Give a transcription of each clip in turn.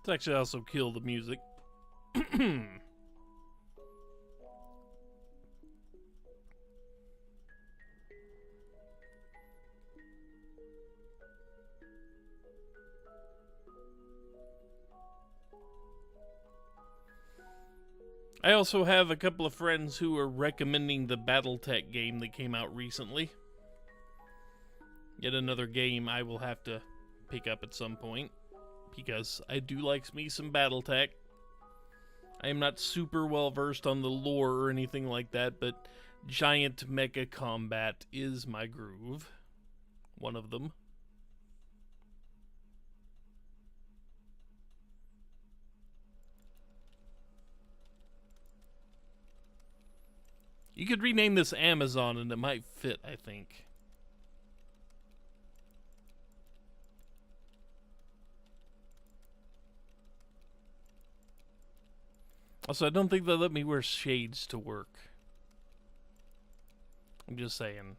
Let's actually also kill the music. I also have a couple of friends who are recommending the Battletech game that came out recently. Yet another game I will have to pick up at some point, because I do like me some Battletech. I am not super well versed on the lore or anything like that, but giant mecha combat is my groove. One of them. You could rename this Amazon and it might fit, I think. Also, I don't think they let me wear shades to work. I'm just saying.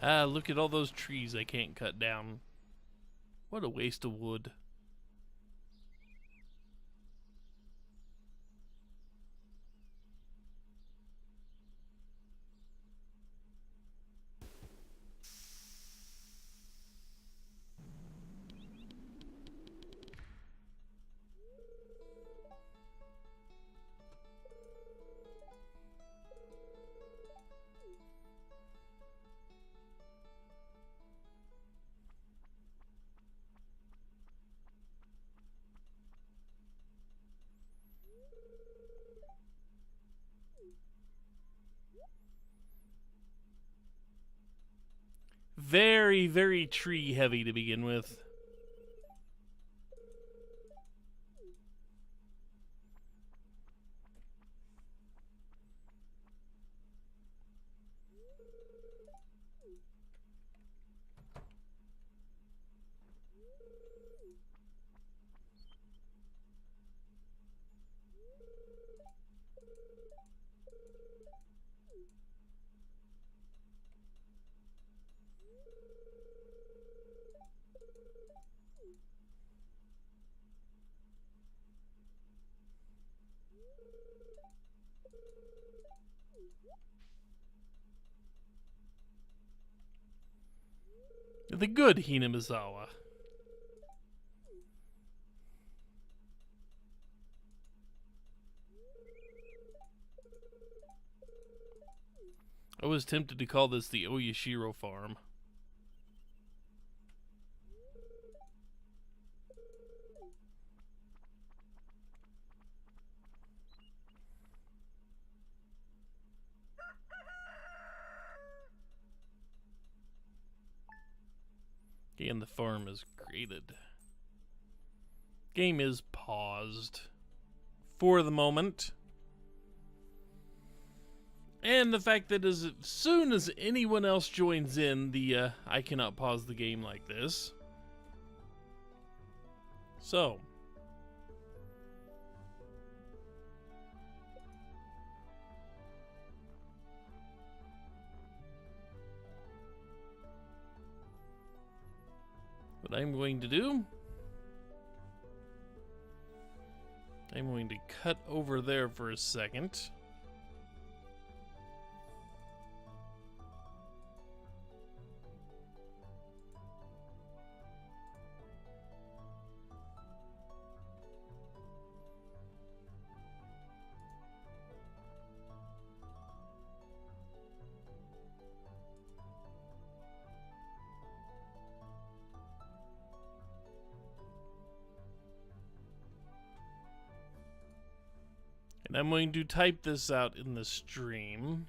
Ah, look at all those trees I can't cut down. What a waste of wood. Very, very tree heavy to begin with. The good Hinamizawa. I was tempted to call this the Oyashiro farm. And the farm is graded. Game is paused for the moment. And the fact that as soon as anyone else joins in, I cannot pause the game like this. So. What I'm going to do, I'm going to cut over there for a second. And I'm going to type this out in the stream.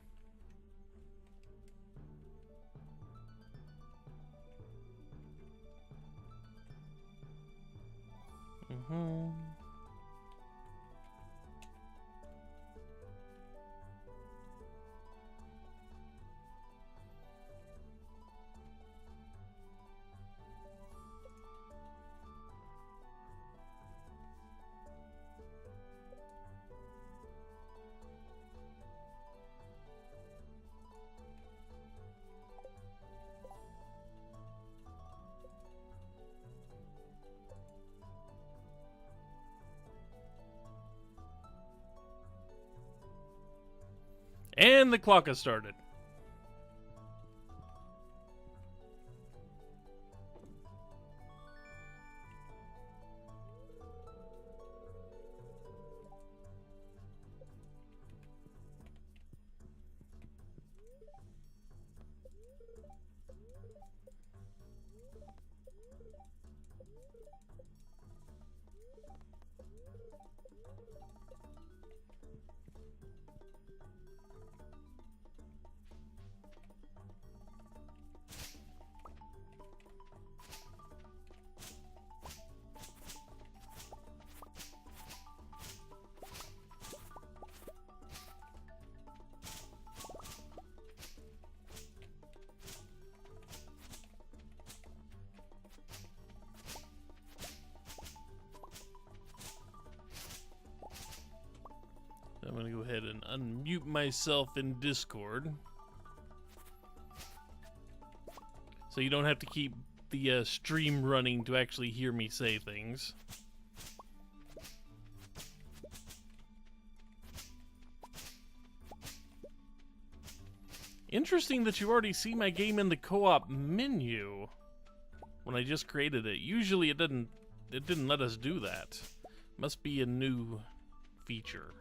And the clock has started. I'm going to go ahead and unmute myself in Discord. So you don't have to keep the stream running to actually hear me say things. Interesting that you already see my game in the co-op menu when I just created it. Usually it didn't let us do that. Must be a new feature.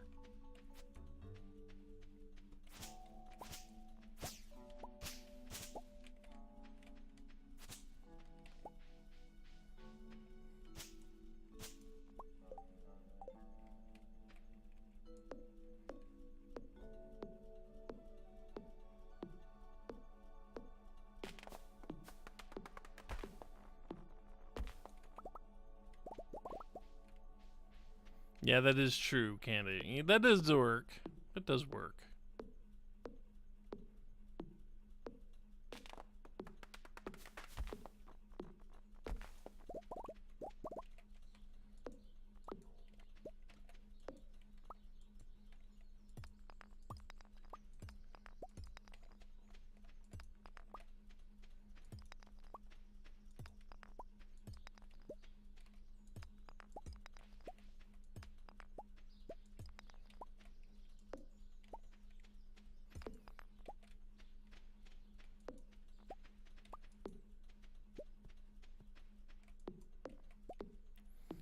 Yeah, that is true, Candy. That does work. It does work.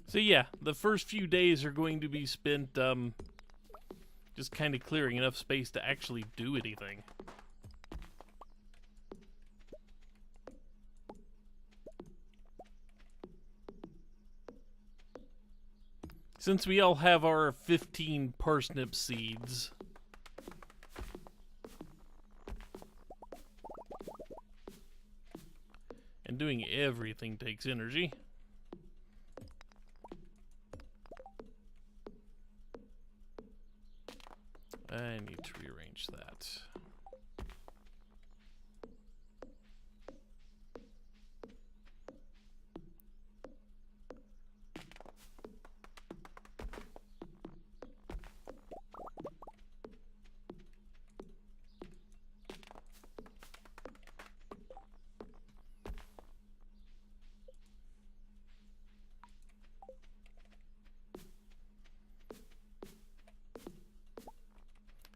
So yeah, the first few days are going to be spent just kind of clearing enough space to actually do anything. Since we all have our 15 parsnip seeds. And doing everything takes energy. I need to rearrange that.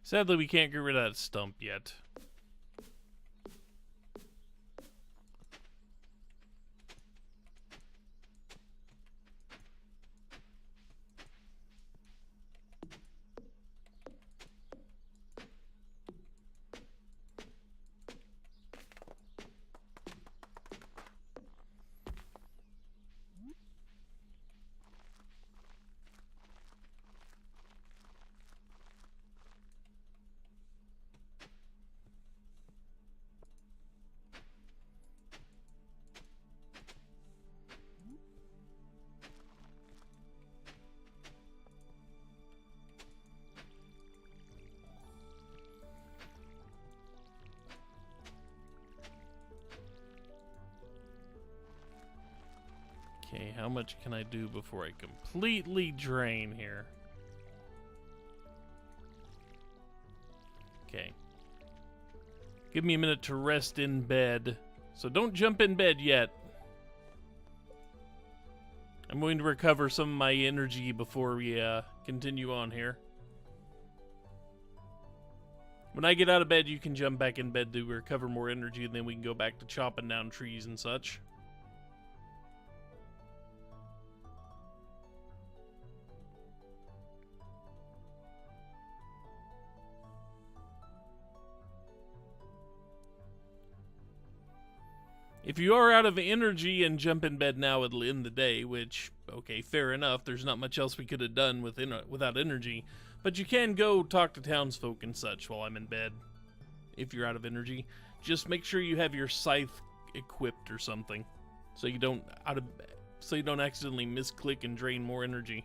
Sadly, we can't get rid of that stump yet. Okay, how much can I do before I completely drain here? Okay. Give me a minute to rest in bed. So don't jump in bed yet. I'm going to recover some of my energy before we continue on here. When I get out of bed, you can jump back in bed to recover more energy, and then we can go back to chopping down trees and such. If you are out of energy and jump in bed now, it'll end the day, which, okay, fair enough. There's not much else we could have done without energy. But you can go talk to townsfolk and such while I'm in bed, if you're out of energy. Just make sure you have your scythe equipped or something, so you don't accidentally misclick and drain more energy.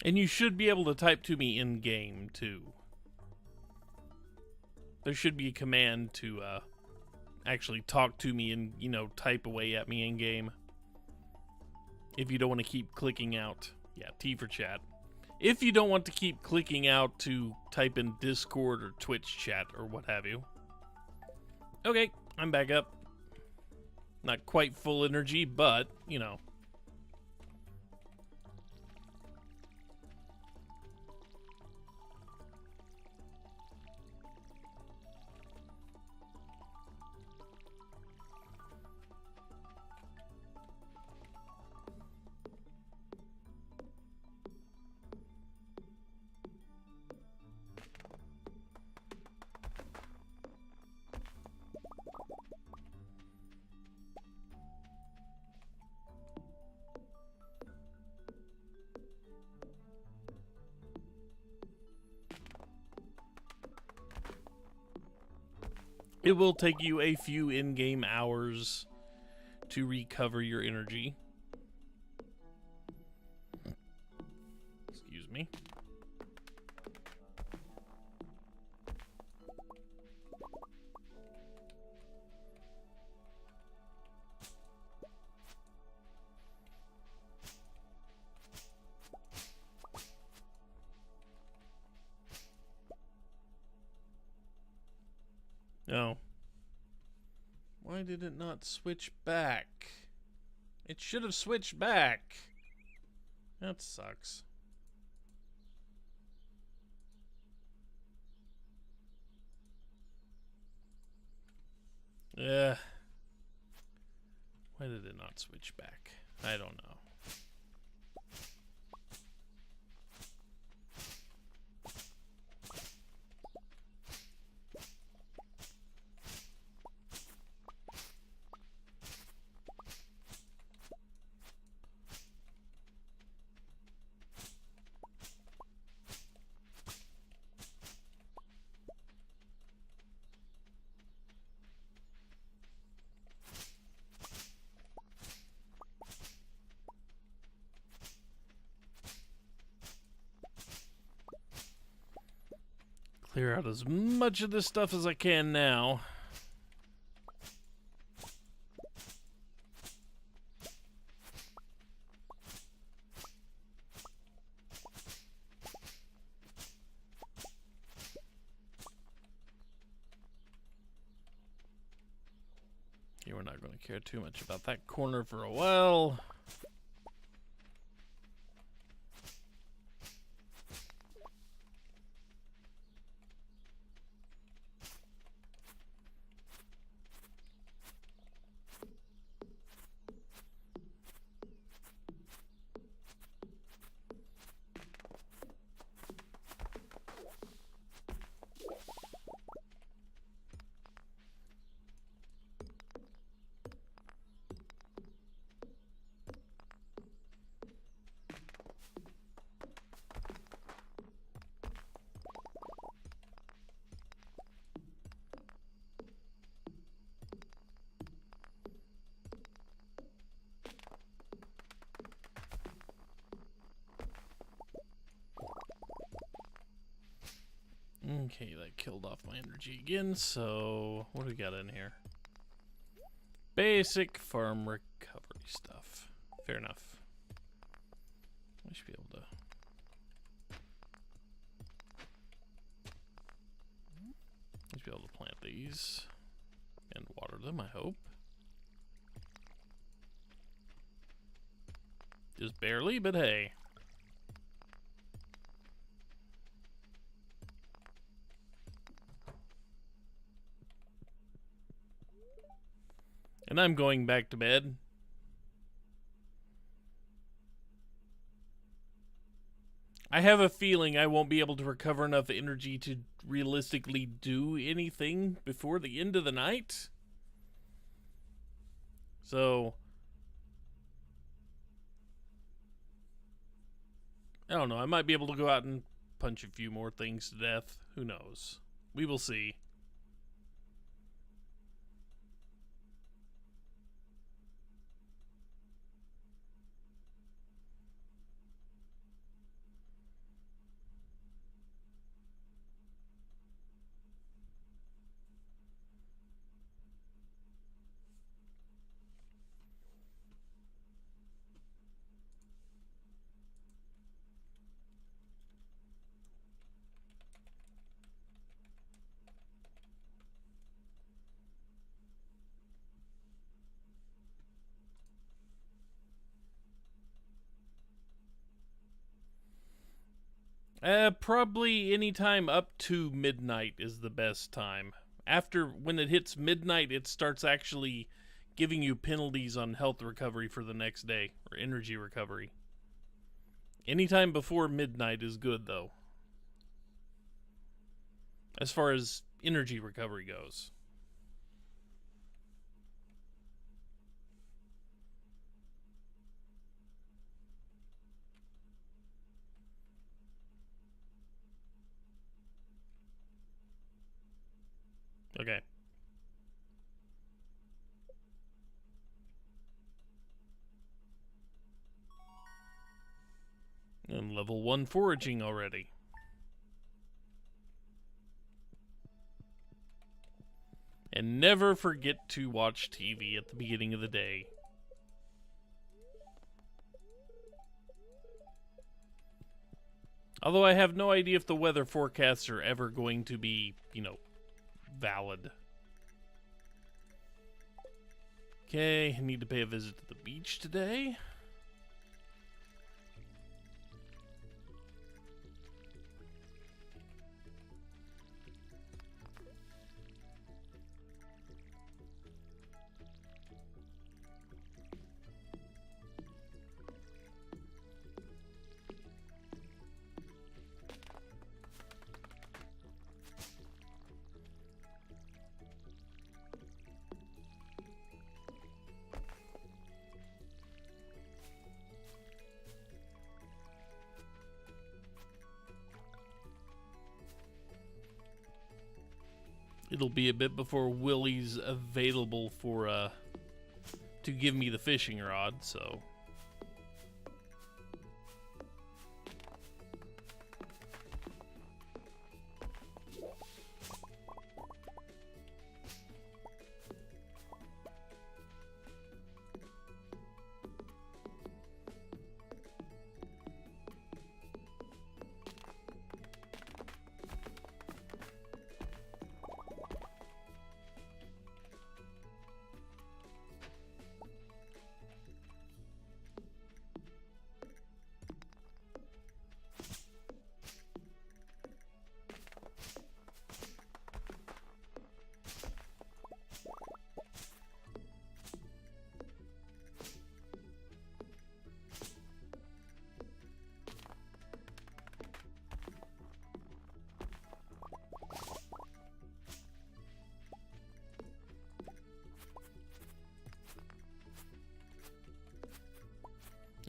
And you should be able to type to me in-game, too. There should be a command to actually talk to me and, type away at me in-game. If you don't want to keep clicking out. Yeah, T for chat. If you don't want to keep clicking out to type in Discord or Twitch chat or what have you. Okay, I'm back up. Not quite full energy, but, it will take you a few in-game hours to recover your energy. Excuse me. No. Why did it not switch back? It should have switched back. That sucks. Why did it not switch back? I don't know. Clear out as much of this stuff as I can now. Okay, we're not going to care too much about that corner for a while. Okay, that killed off my energy again, so what do we got in here? Basic farm recovery stuff. Fair enough. I should be able to... I should be able to plant these and water them, I hope. Just barely, but hey. And I'm going back to bed. I have a feeling I won't be able to recover enough energy to realistically do anything before the end of the night. So, I don't know. I might be able to go out and punch a few more things to death. Who knows? We will see. Probably any time up to midnight is the best time. After, when it hits midnight, it starts actually giving you penalties on health recovery for the next day, or energy recovery. Anytime before midnight is good, though, as far as energy recovery goes. Okay. And level 1 foraging already. And never forget to watch TV at the beginning of the day. Although I have no idea if the weather forecasts are ever going to be, you know, valid. Okay, I need to pay a visit to the beach today. It'll be a bit before Willie's available for, to give me the fishing rod, so...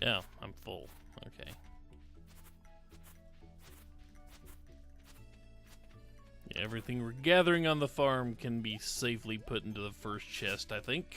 Yeah, I'm full. Okay. Yeah, everything we're gathering on the farm can be safely put into the first chest, I think.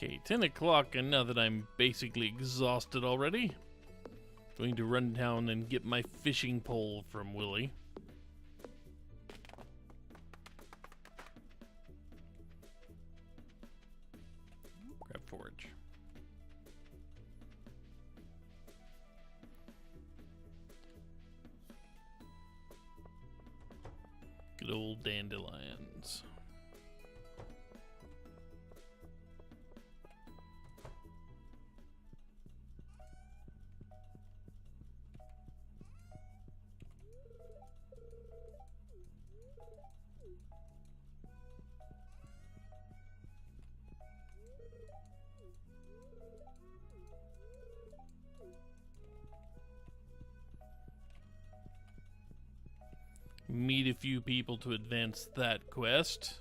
Okay, 10 o'clock, and now that I'm basically exhausted already, going to run down and get my fishing pole from Willie. Grab forage. Good old dandelions. Meet a few people to advance that quest.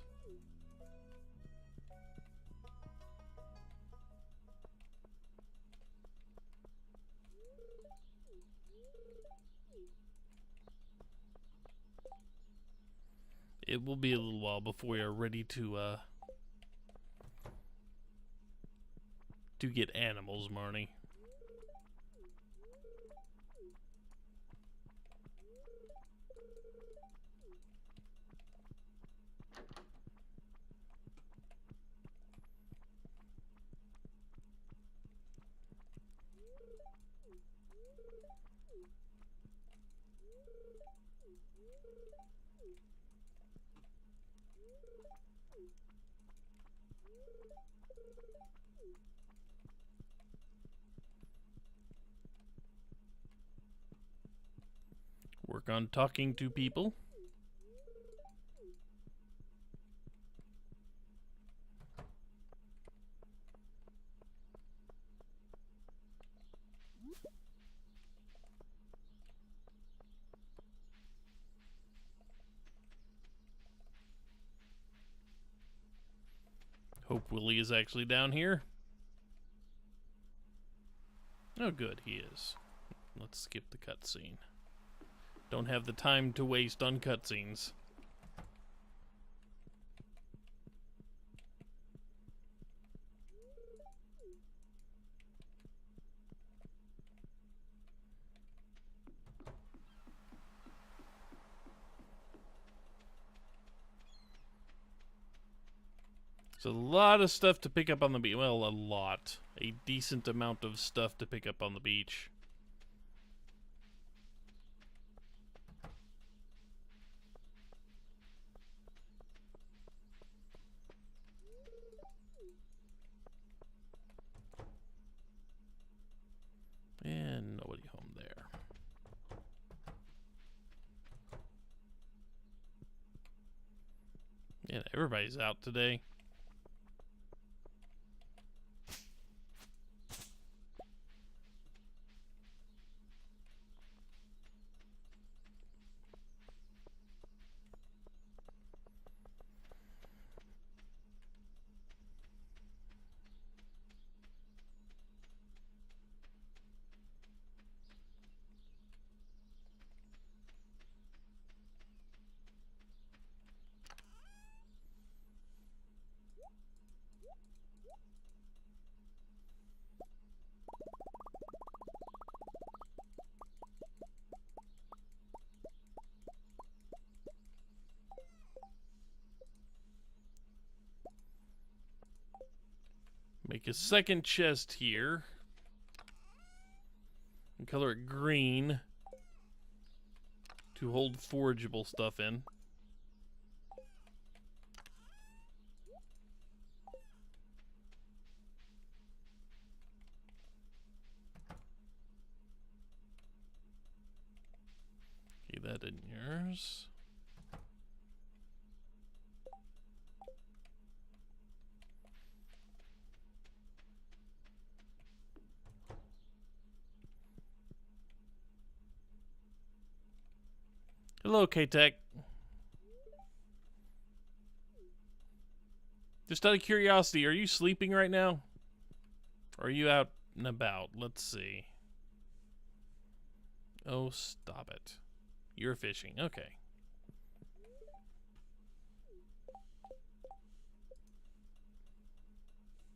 It will be a little while before we are ready to get animals, Marnie. Work on talking to people. Hope Willie is actually down here. Oh, good, he is. Let's skip the cutscene. Don't have the time to waste on cutscenes. So a lot of stuff to pick up on the beach. Well, a lot. A decent amount of stuff to pick up on the beach. And nobody home there. Yeah, everybody's out today. Make a second chest here. And color it green to hold forageable stuff in. Okay, that in yours. Hello, K-Tech. Just out of curiosity, are you sleeping right now? Or are you out and about? Let's see. Oh, stop it. You're fishing. Okay.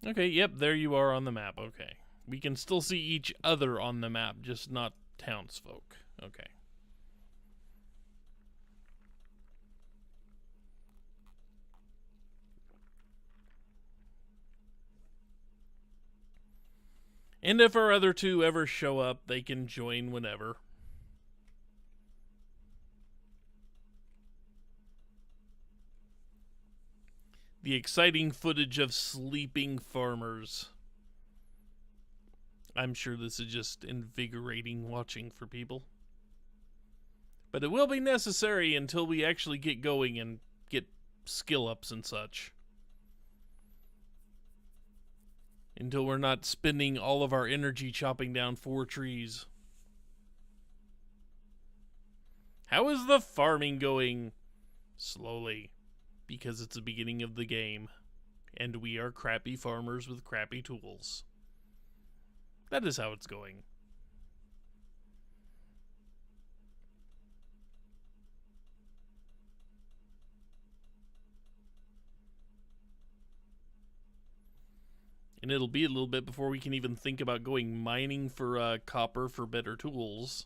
Okay, yep, there you are on the map. Okay. We can still see each other on the map, just not townsfolk. Okay. And if our other two ever show up, they can join whenever. The exciting footage of sleeping farmers. I'm sure this is just invigorating watching for people. But it will be necessary until we actually get going and get skill ups and such. Until we're not spending all of our energy chopping down 4 trees. How is the farming going? Slowly. Because it's the beginning of the game. And we are crappy farmers with crappy tools. That is how it's going. And it'll be a little bit before we can even think about going mining for copper for better tools.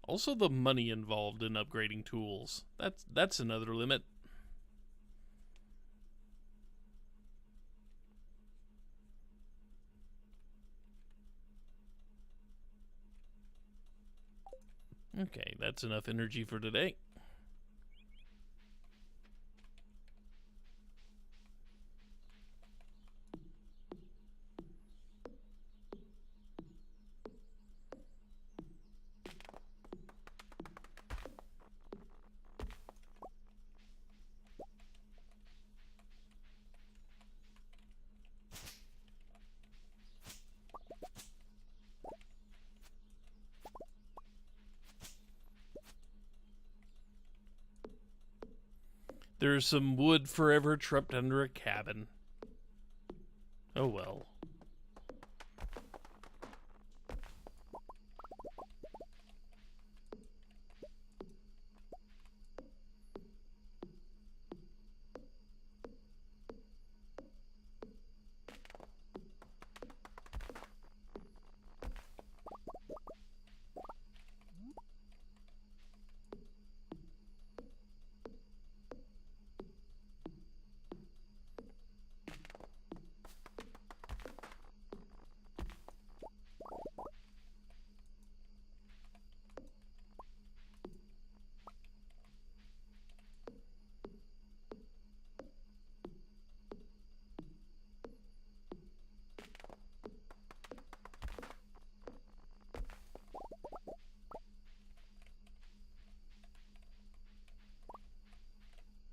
Also the money involved in upgrading tools. That's another limit. Okay, that's enough energy for today. There's some wood forever trapped under a cabin. Oh well.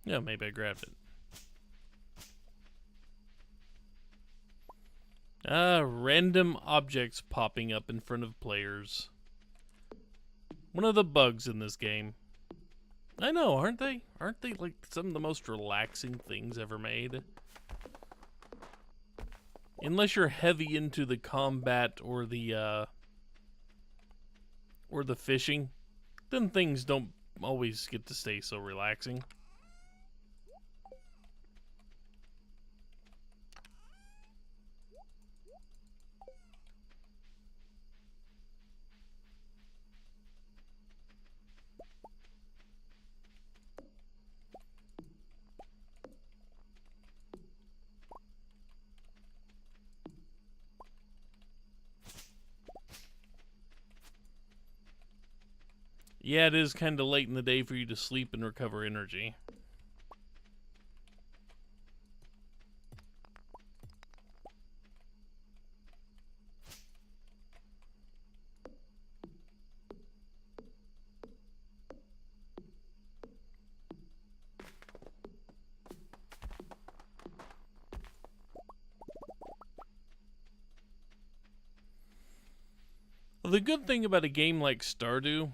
Yeah, maybe I grabbed it. Random objects popping up in front of players. One of the bugs in this game. I know, aren't they? Aren't they like some of the most relaxing things ever made? Unless you're heavy into the combat or the fishing, then things don't always get to stay so relaxing. Yeah, it is kind of late in the day for you to sleep and recover energy. Well, the good thing about a game like Stardew,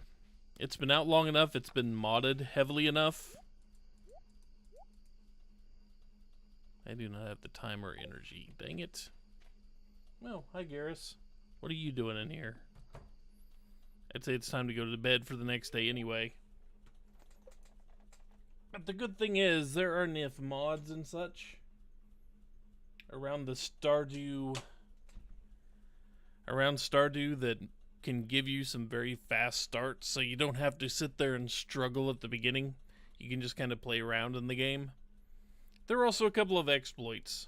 it's been out long enough, it's been modded heavily enough. I do not have the time or energy. Dang it. Well, hi Garrus. What are you doing in here? I'd say it's time to go to bed for the next day anyway. But the good thing is, there are enough mods and such around the Stardew that can give you some very fast starts, so you don't have to sit there and struggle at the beginning. You can just kind of play around in the game. There are also a couple of exploits.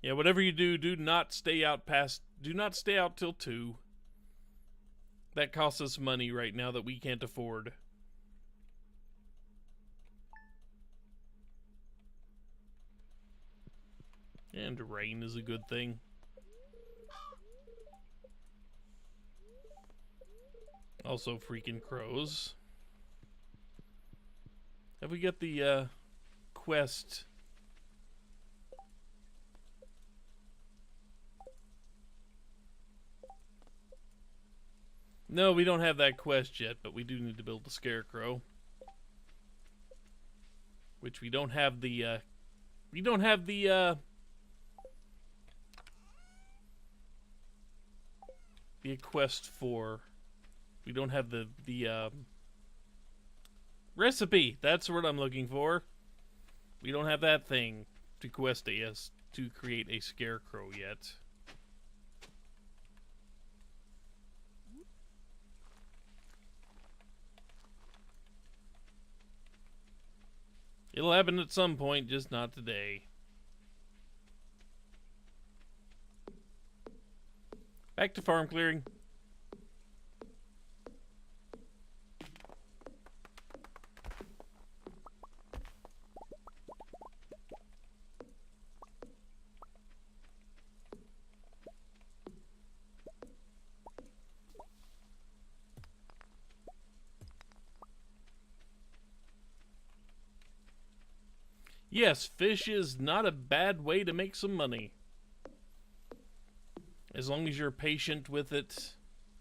Yeah, whatever you do, do not stay out till 2. That costs us money right now that we can't afford. And rain is a good thing. Also freaking crows. Have we got the quest? No, we don't have that quest yet, but we do need to build a scarecrow. Which we don't have the quest for. We don't have the recipe. That's what I'm looking for. We don't have that thing to quest us to create a scarecrow yet. It'll happen at some point, just not today. Back to farm clearing. Yes, fish is not a bad way to make some money. As long as you're patient with it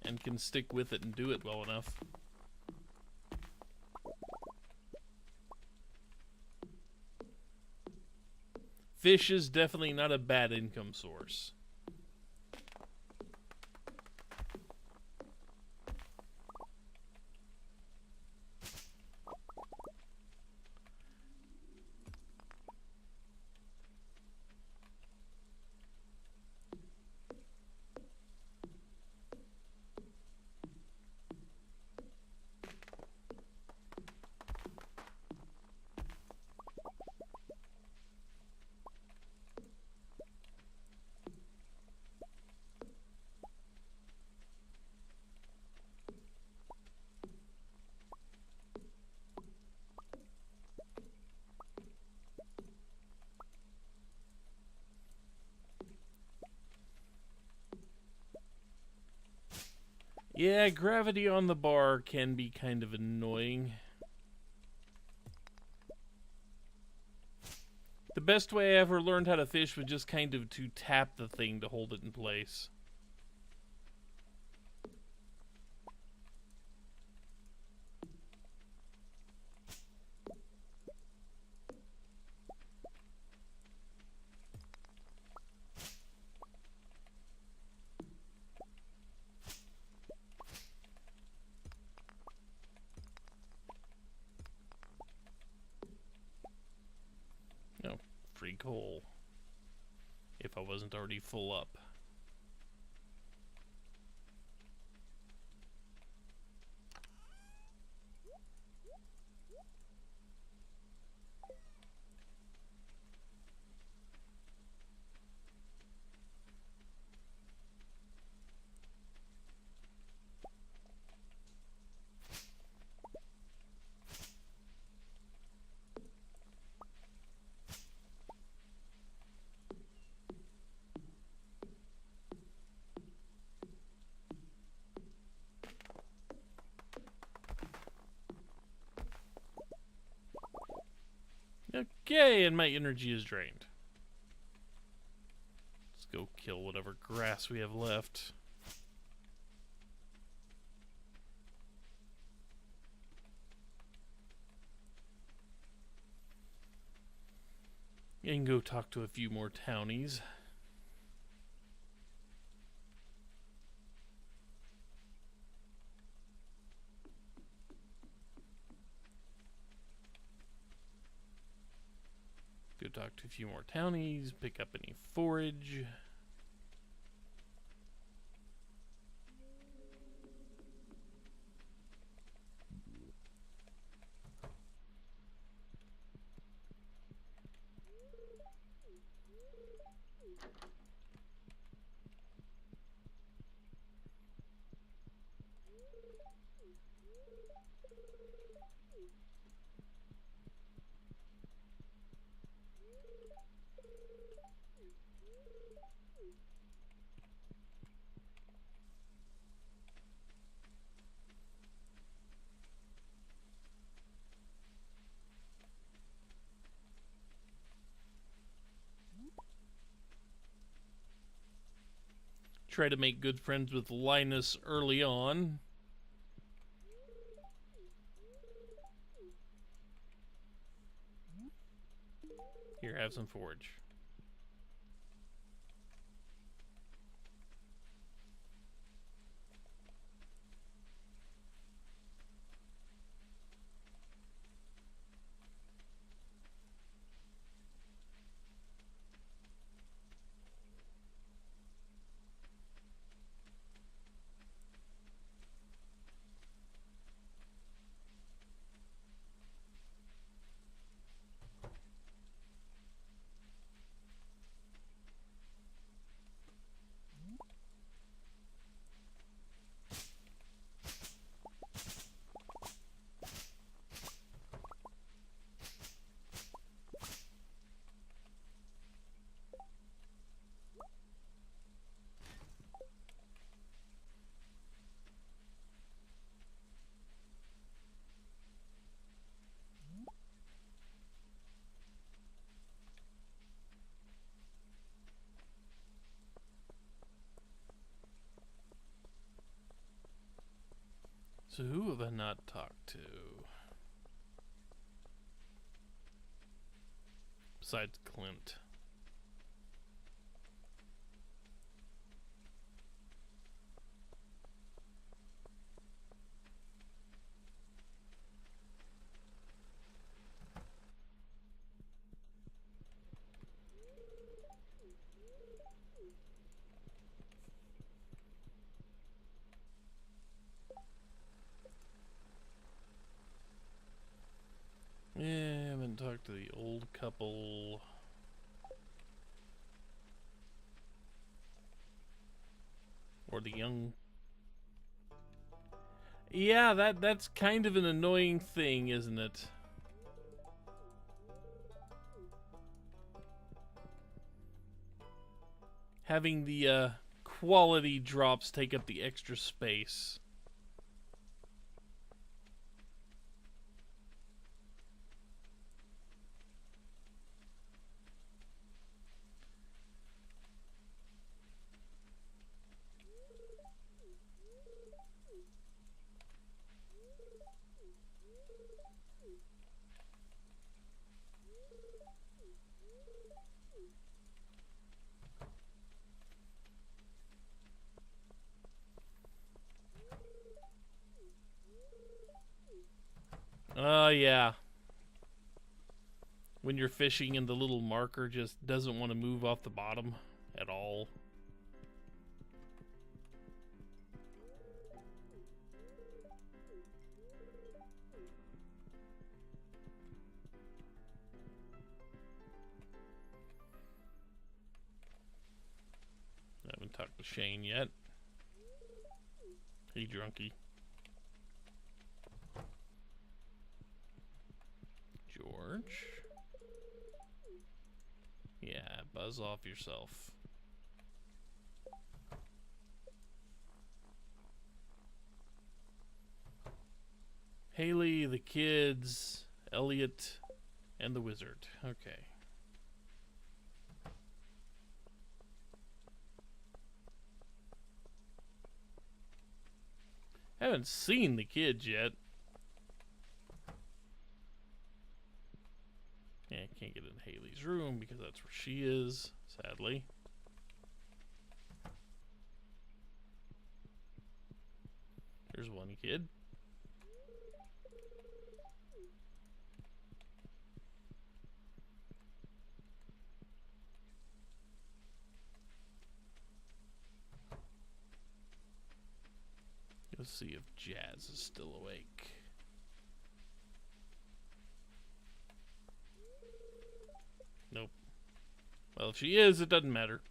and can stick with it and do it well enough. Fish is definitely not a bad income source. Yeah, gravity on the bar can be kind of annoying. The best way I ever learned how to fish was just kind of to tap the thing to hold it in place. No, free coal. If I wasn't already full up. Okay, and my energy is drained. Let's go kill whatever grass we have left. And go talk to a few more townies. talk to a few more townies, pick up any forage. Try to make good friends with Linus early on. Here, have some forage. So who have I not talked to? Besides Clint. Yeah, I haven't talked to the old couple. Or the young. Yeah, that's kind of an annoying thing, isn't it? Having the quality drops take up the extra space. Oh, yeah. When you're fishing and the little marker just doesn't want to move off the bottom at all. I haven't talked to Shane yet. Hey, drunkie. George? Yeah, buzz off yourself. Haley, the kids, Elliot, and the wizard. Okay. Haven't seen the kids yet. Yeah, I can't get in Haley's room because that's where she is, sadly. There's one kid. Let's see if Jazz is still awake. Nope. Well, if she is, it doesn't matter.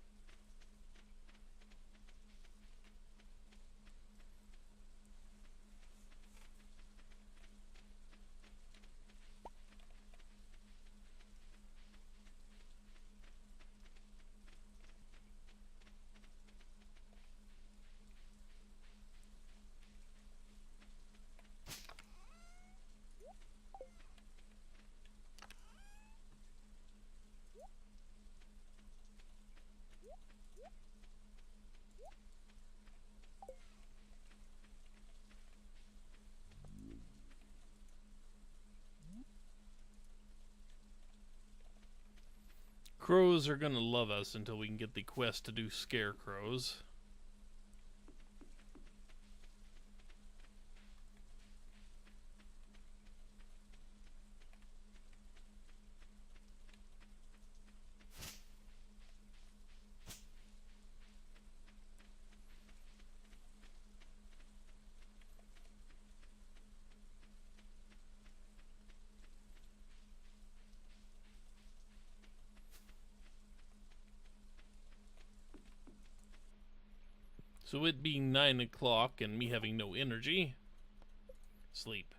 Crows are gonna love us until we can get the quest to do scarecrows. So it being 9 o'clock and me having no energy, sleep.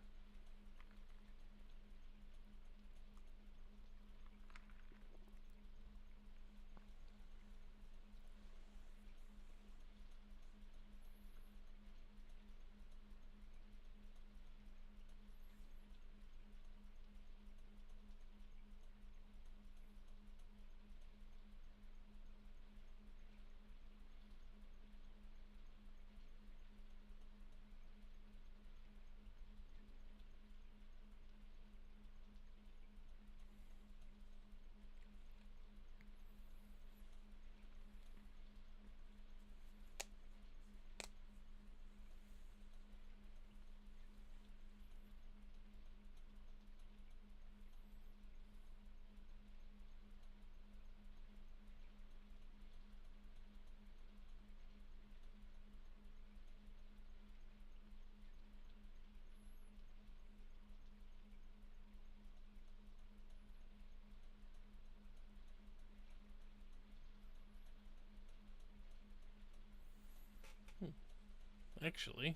Actually,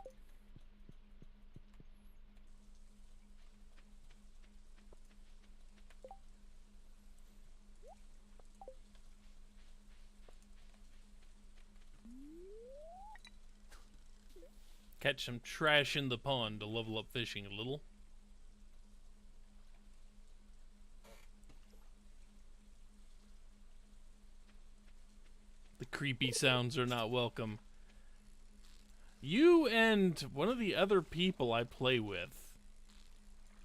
catch some trash in the pond to level up fishing a little. The creepy sounds are not welcome. You and one of the other people I play with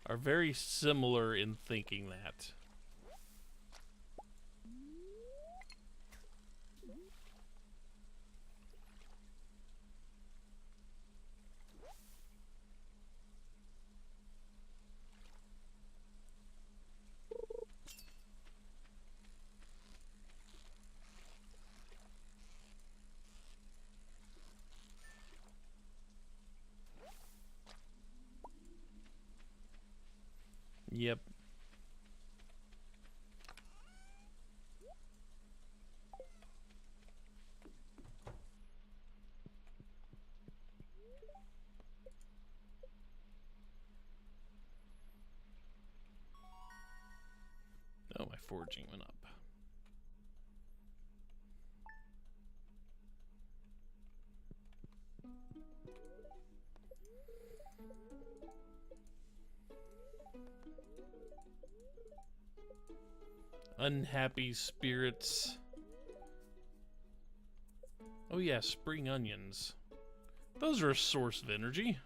are very similar in thinking that. Yep. Oh, my foraging went up. Unhappy spirits. Oh yeah, spring onions. Those are a source of energy.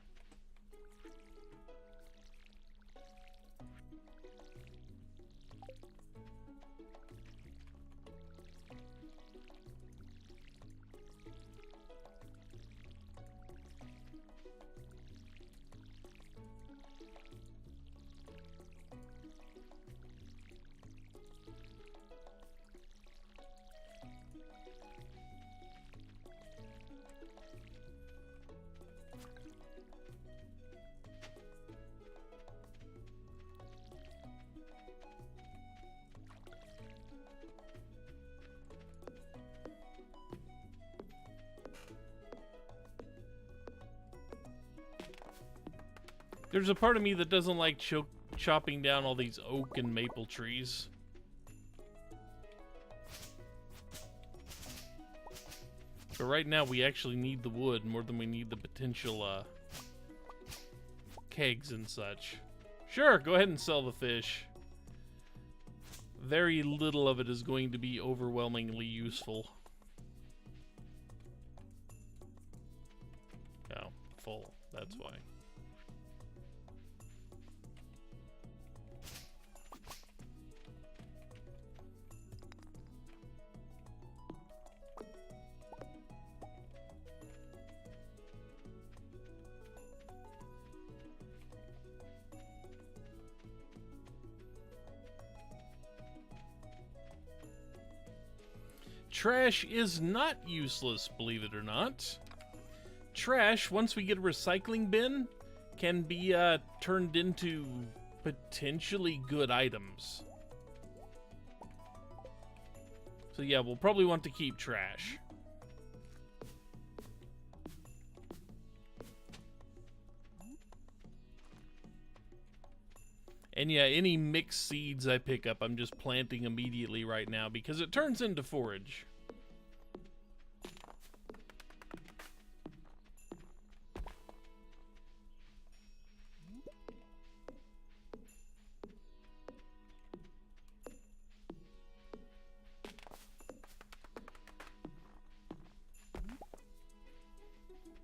There's a part of me that doesn't like chopping down all these oak and maple trees. But right now we actually need the wood more than we need the potential kegs and such. Sure, go ahead and sell the fish. Very little of it is going to be overwhelmingly useful. Oh, full. That's why. Trash is not useless, believe it or not. Trash, once we get a recycling bin, can be turned into potentially good items. So yeah, we'll probably want to keep trash. And yeah, any mixed seeds I pick up, I'm just planting immediately right now because it turns into forage.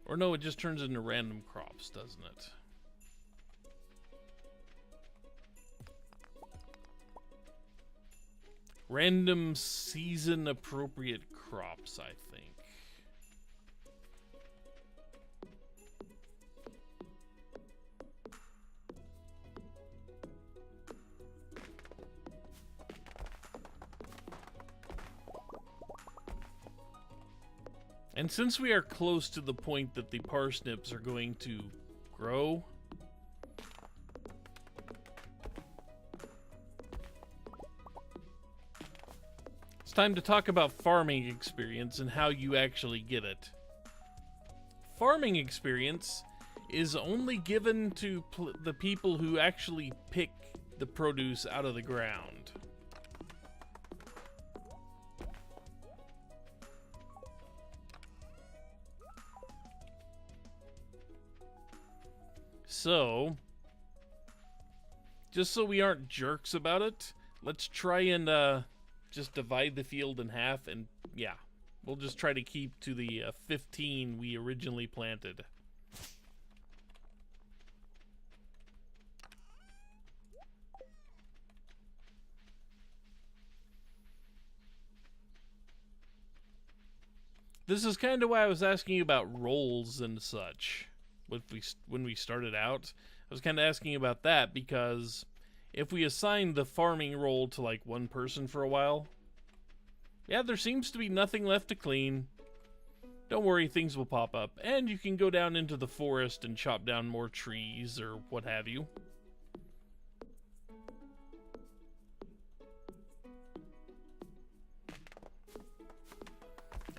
Or no, it just turns into random crops, doesn't it? Random season-appropriate crops, I think. And since we are close to the point that the parsnips are going to grow, it's time to talk about farming experience and how you actually get it. Farming experience is only given to the people who actually pick the produce out of the ground. So, just so we aren't jerks about it, let's try and just divide the field in half, and yeah, we'll just try to keep to the 15 we originally planted. This is kind of why I was asking about roles and such. When we started out, I was kind of asking about that because if we assign the farming role to like one person for a while, yeah, there seems to be nothing left to clean. Don't worry, things will pop up, and you can go down into the forest and chop down more trees or what have you.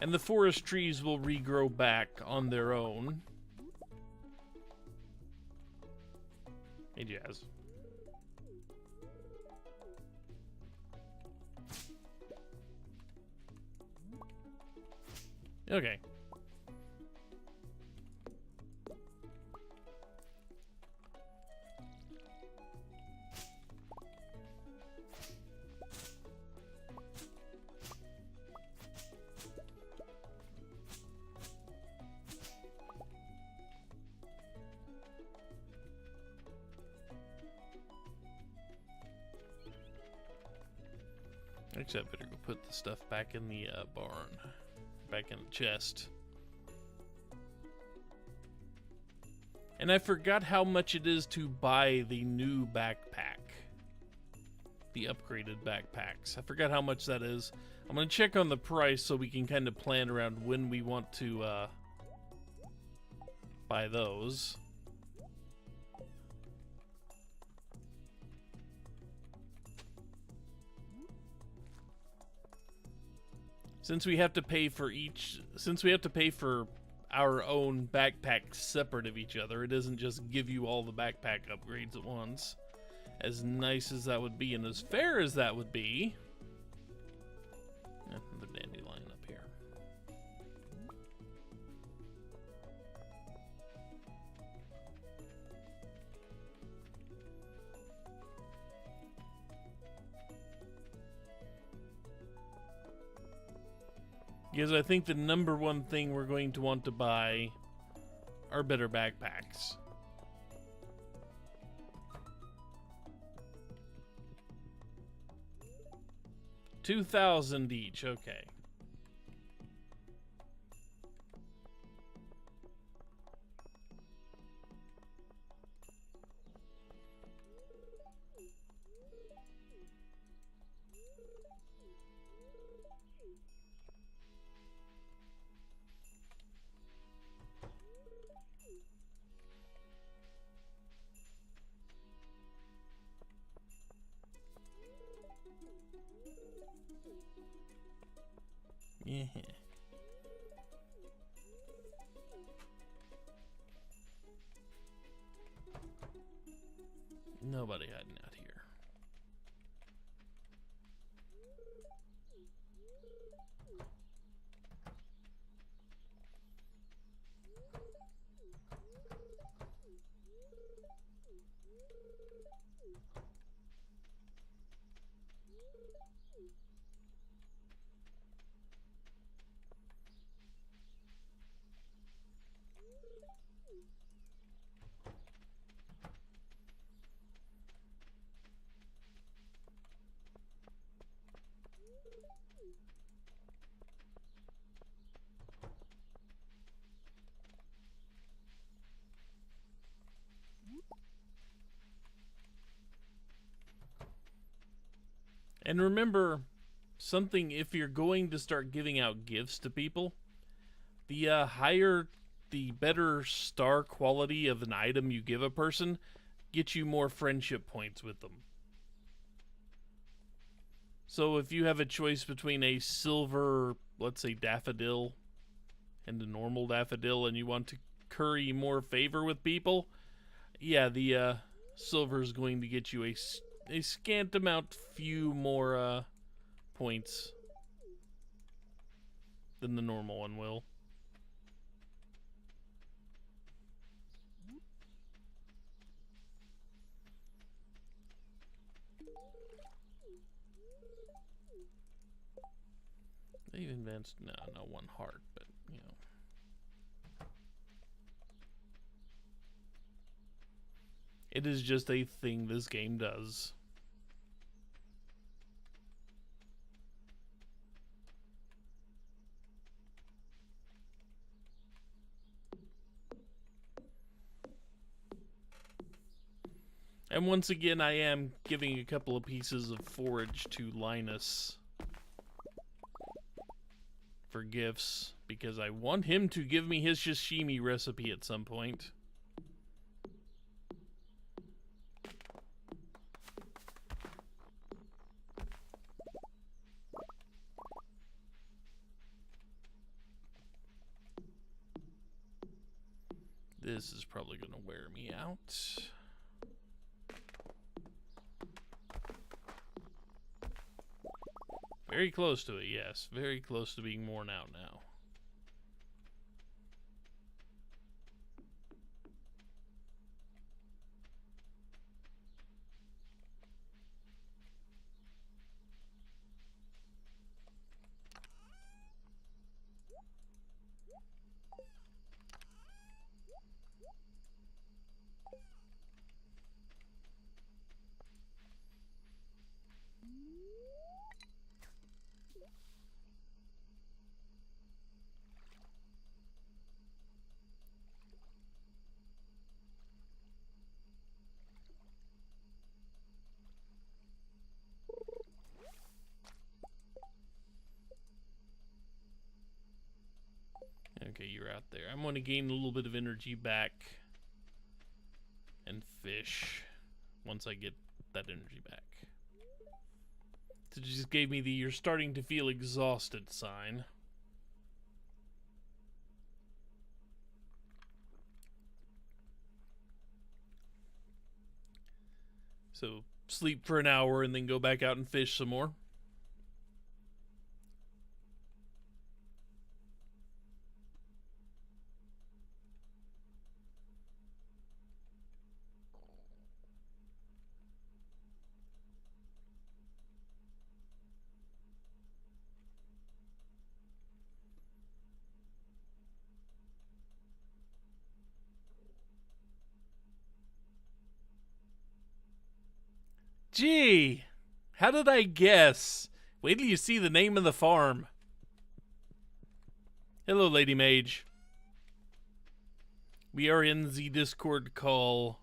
And the forest trees will regrow back on their own. Hey, Jazz. Okay. Actually, I better go put the stuff back in the barn. Back in the chest. And I forgot how much it is to buy the new backpack. The upgraded backpacks. I forgot how much that is. I'm going to check on the price so we can kind of plan around when we want to buy those. Since we have to pay for our own backpacks separate of each other. It doesn't just give you all the backpack upgrades at once. As nice as that would be and as fair as that would be. Another dandelion up here. Because I think the number one thing we're going to want to buy are better backpacks. 2,000 each, okay. Yeah. Nobody hiding out here. And remember, something, if you're going to start giving out gifts to people, the the better star quality of an item you give a person gets you more friendship points with them. So if you have a choice between a silver, let's say, daffodil and a normal daffodil, and you want to curry more favor with people, yeah, the silver is going to get you a scant amount, few more points than the normal one will. They've advanced, no, one heart, but, you know. It is just a thing this game does. And once again, I am giving a couple of pieces of forage to Linus for gifts, because I want him to give me his sashimi recipe at some point. This is probably going to wear me out. Very close to it, yes. Very close to being worn out now. Okay, you're out there. I'm going to gain a little bit of energy back and fish once I get that energy back. So it just gave me the "you're starting to feel exhausted" sign. So sleep for an hour and then go back out and fish some more. Gee, how did I guess? Wait till you see the name of the farm. Hello, Lady Mage. We are in the Discord call.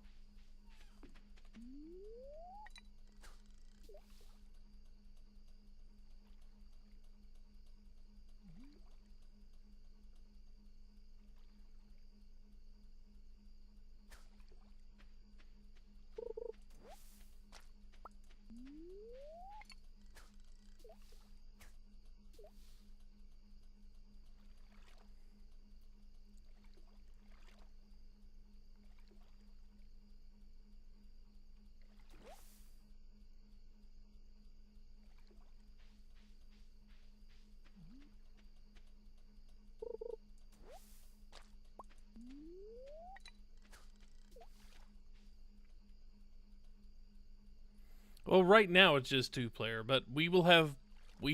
Well, right now it's just 2-player, but we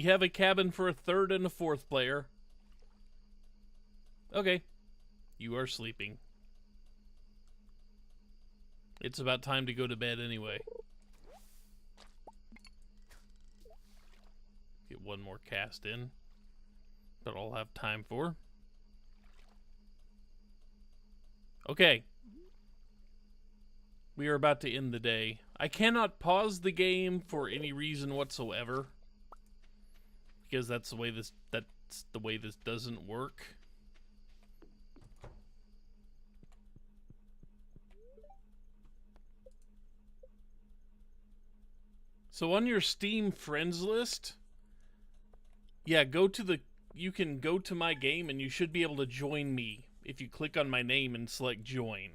have a cabin for a 3rd and a 4th player. Okay. You are sleeping. It's about time to go to bed anyway. Get one more cast in. That I'll have time for. Okay. We are about to end the day. I cannot pause the game for any reason whatsoever, because that's the way this doesn't work. So on your Steam friends list, yeah, you can go to my game and you should be able to join me if you click on my name and select join.